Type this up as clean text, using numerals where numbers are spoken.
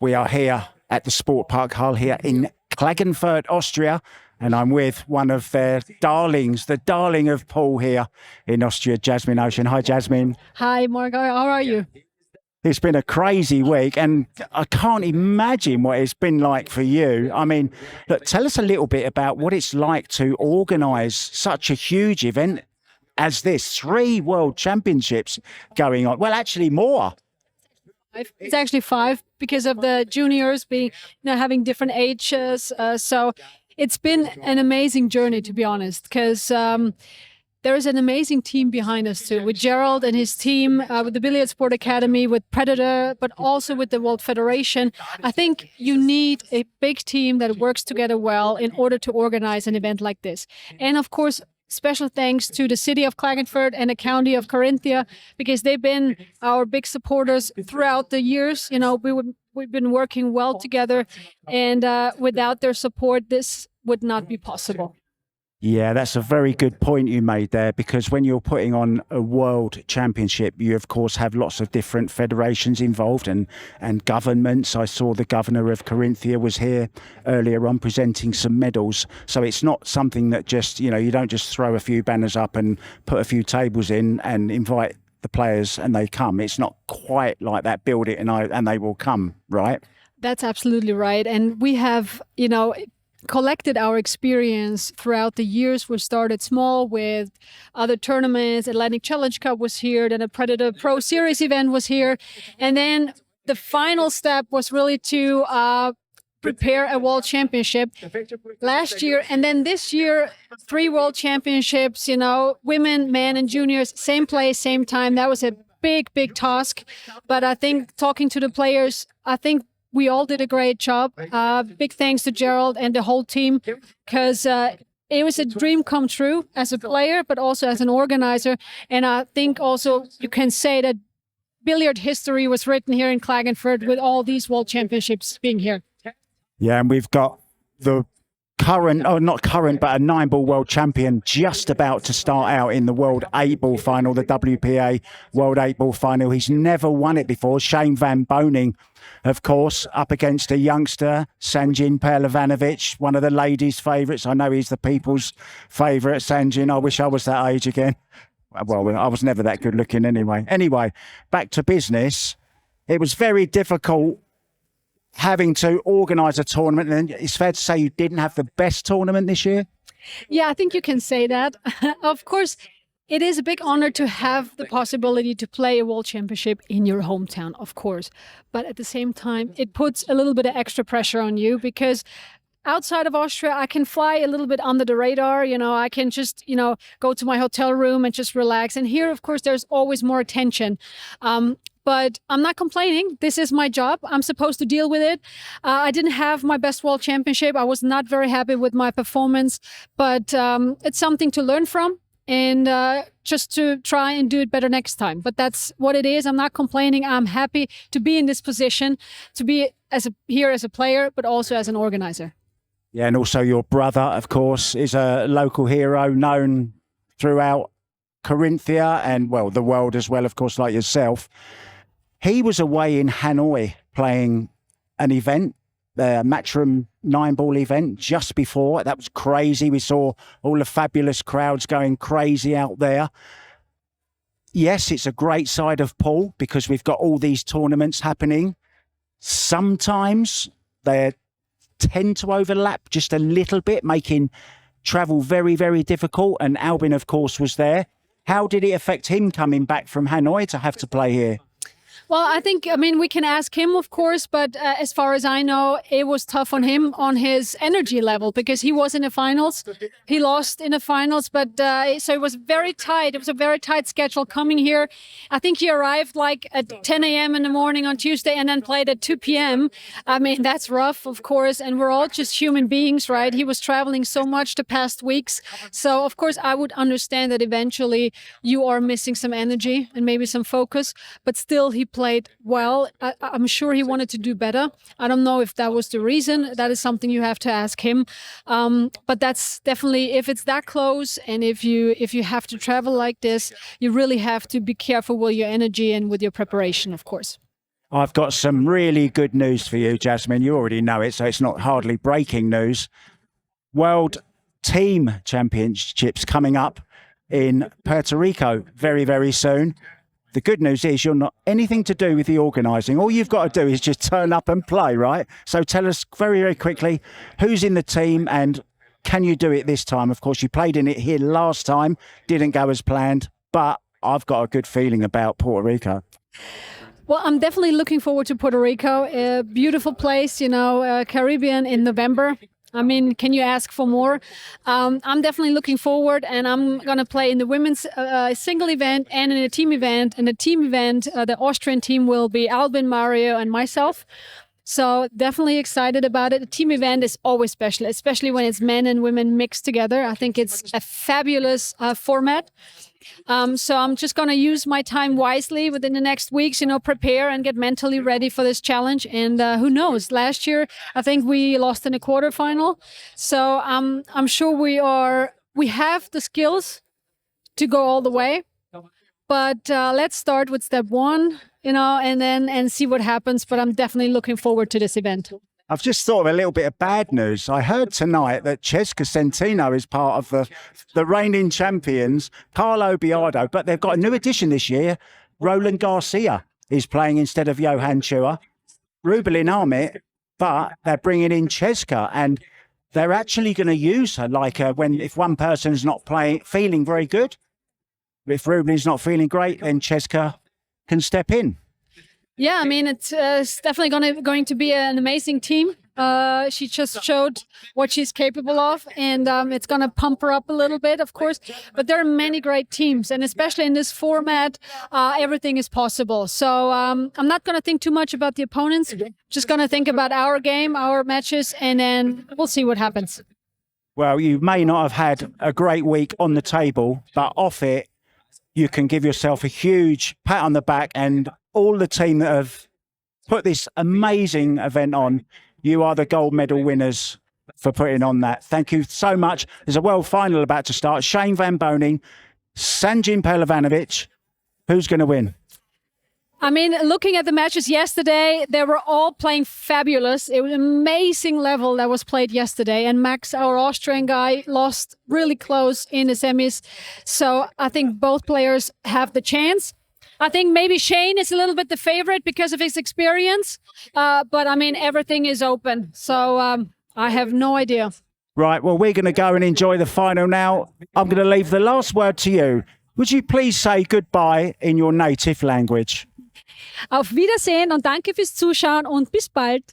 We are here at the Sport Park Hall here in Klagenfurt, Austria, and I'm with one of their darlings, the darling of pool here in Austria, Jasmin Ouschan. Hi, Jasmin. Hi, Margot. How are you? It's been a crazy week, and I can't imagine what it's been like for you. I mean, look, tell us a little bit about what it's like to organise such a huge event as this. 3 World Championships going on. Well, actually more. It's actually 5 because of the juniors being, having different ages. So it's been an amazing journey, to be honest, because there is an amazing team behind us too, with Gerald and his team, with the Billiard Sport Academy, with Predator, but also with the World Federation. I think you need a big team that works together well in order to organize an event like this. And of course, special thanks to the city of Klagenfurt and the county of Carinthia, because they've been our big supporters throughout the years. We've been working well together, and without their support, this would not be possible. Yeah, that's a very good point you made there, because when you're putting on a world championship, you of course have lots of different federations involved and governments. I saw the governor of Carinthia was here earlier on presenting some medals. So it's not something that just, you don't just throw a few banners up and put a few tables in and invite the players and they come. It's not quite like that. Build it and they will come, right? That's absolutely right. And we have, collected our experience throughout the years. We started small with other tournaments. Atlantic Challenge Cup was here, then a Predator Pro Series event was here. And then the final step was really to prepare a world championship last year. And then this year, 3 world championships, women, men and juniors, same place, same time. That was a big task. But I think talking to the players, I think we all did a great job. Big thanks to Gerald and the whole team, because it was a dream come true as a player, but also as an organizer. And I think also you can say that billiard history was written here in Klagenfurt with all these world championships being here. Yeah, and we've got the current, not current, but a 9-ball world champion just about to start out in the World 8-ball final, the WPA World 8-ball final. He's never won it before. Shane Van Boning, of course, up against a youngster, Sanjin Perlevanovic, one of the ladies' favourites. I know he's the people's favourite, Sanjin. I wish I was that age again. Well, I was never that good looking anyway. Anyway, back to business. It was very difficult having to organise a tournament, and it's fair to say you didn't have the best tournament this year? Yeah, I think you can say that. Of course, it is a big honor to have the possibility to play a world championship in your hometown, of course. But at the same time, it puts a little bit of extra pressure on you, because outside of Austria, I can fly a little bit under the radar. I can just, go to my hotel room and just relax. And here, of course, there's always more attention. But I'm not complaining. This is my job. I'm supposed to deal with it. I didn't have my best world championship. I was not very happy with my performance, but it's something to learn from and just to try and do it better next time. But that's what it is. I'm not complaining. I'm happy to be in this position, to be here as a player, but also as an organizer. Yeah, and also your brother, of course, is a local hero known throughout Carinthia and, well, the world as well, of course, like yourself. He was away in Hanoi playing an event, the Matchroom 9-ball event just before. That was crazy. We saw all the fabulous crowds going crazy out there. Yes, it's a great side of pool because we've got all these tournaments happening. Sometimes they tend to overlap just a little bit, making travel very, very difficult. And Albin, of course, was there. How did it affect him coming back from Hanoi to have to play here? Well, I mean, we can ask him, of course, but as far as I know, it was tough on him on his energy level because he was in the finals. He lost in the finals, but so it was very tight. It was a very tight schedule coming here. I think he arrived like at 10 a.m. in the morning on Tuesday and then played at 2 p.m. I mean, that's rough, of course, and we're all just human beings, right? He was traveling so much the past weeks. So, of course, I would understand that eventually you are missing some energy and maybe some focus, but still he played well. I'm sure he wanted to do better. I don't know if that was the reason. That is something you have to ask him. But that's definitely, if it's that close and if you have to travel like this, you really have to be careful with your energy and with your preparation, of course. I've got some really good news for you, Jasmin. You already know it, so it's not hardly breaking news. World Team Championships coming up in Puerto Rico very, very soon. The good news is you're not anything to do with the organising. All you've got to do is just turn up and play, right? So tell us very, very quickly who's in the team and can you do it this time? Of course, you played in it here last time, didn't go as planned, but I've got a good feeling about Puerto Rico. Well, I'm definitely looking forward to Puerto Rico. A beautiful place, Caribbean in November. I mean, can you ask for more? I'm definitely looking forward, and I'm going to play in the women's single event and in a team event. In the team event, the Austrian team will be Albin, Mario, and myself. So definitely excited about it. The team event is always special, especially when it's men and women mixed together. I think it's a fabulous format. So I'm just going to use my time wisely within the next weeks, prepare and get mentally ready for this challenge. And who knows? Last year, I think we lost in the quarterfinal. So I'm sure we have the skills to go all the way. But let's start with step one, and see what happens. But I'm definitely looking forward to this event. I've just thought of a little bit of bad news. I heard tonight that Cesca Centino is part of the reigning champions, Carlo Biardo, but they've got a new addition this year. Roland Garcia is playing instead of Johan Chua. Rubelin Amit, but they're bringing in Cesca, and they're actually going to use her if one person's not feeling very good. If Rubelin's not feeling great, then Cesca can step in. Yeah, I mean, it's definitely going to be an amazing team. She just showed what she's capable of, and it's going to pump her up a little bit, of course. But there are many great teams, and especially in this format, everything is possible. So I'm not going to think too much about the opponents. Just going to think about our game, our matches, and then we'll see what happens. Well, you may not have had a great week on the table, but off it, you can give yourself a huge pat on the back, and all the team that have put this amazing event on, you are the gold medal winners for putting on that. Thank you so much. There's a world final about to start. Shane Van Boning, Sanjin Pelovanovic. Who's going to win? I mean, looking at the matches yesterday, they were all playing fabulous. It was an amazing level that was played yesterday. And Max, our Austrian guy, lost really close in the semis. So I think both players have the chance. I think maybe Shane is a little bit the favorite because of his experience. But I mean, everything is open. So I have no idea. Right. Well, we're going to go and enjoy the final now. I'm going to leave the last word to you. Would you please say goodbye in your native language? Auf Wiedersehen und danke fürs Zuschauen und bis bald.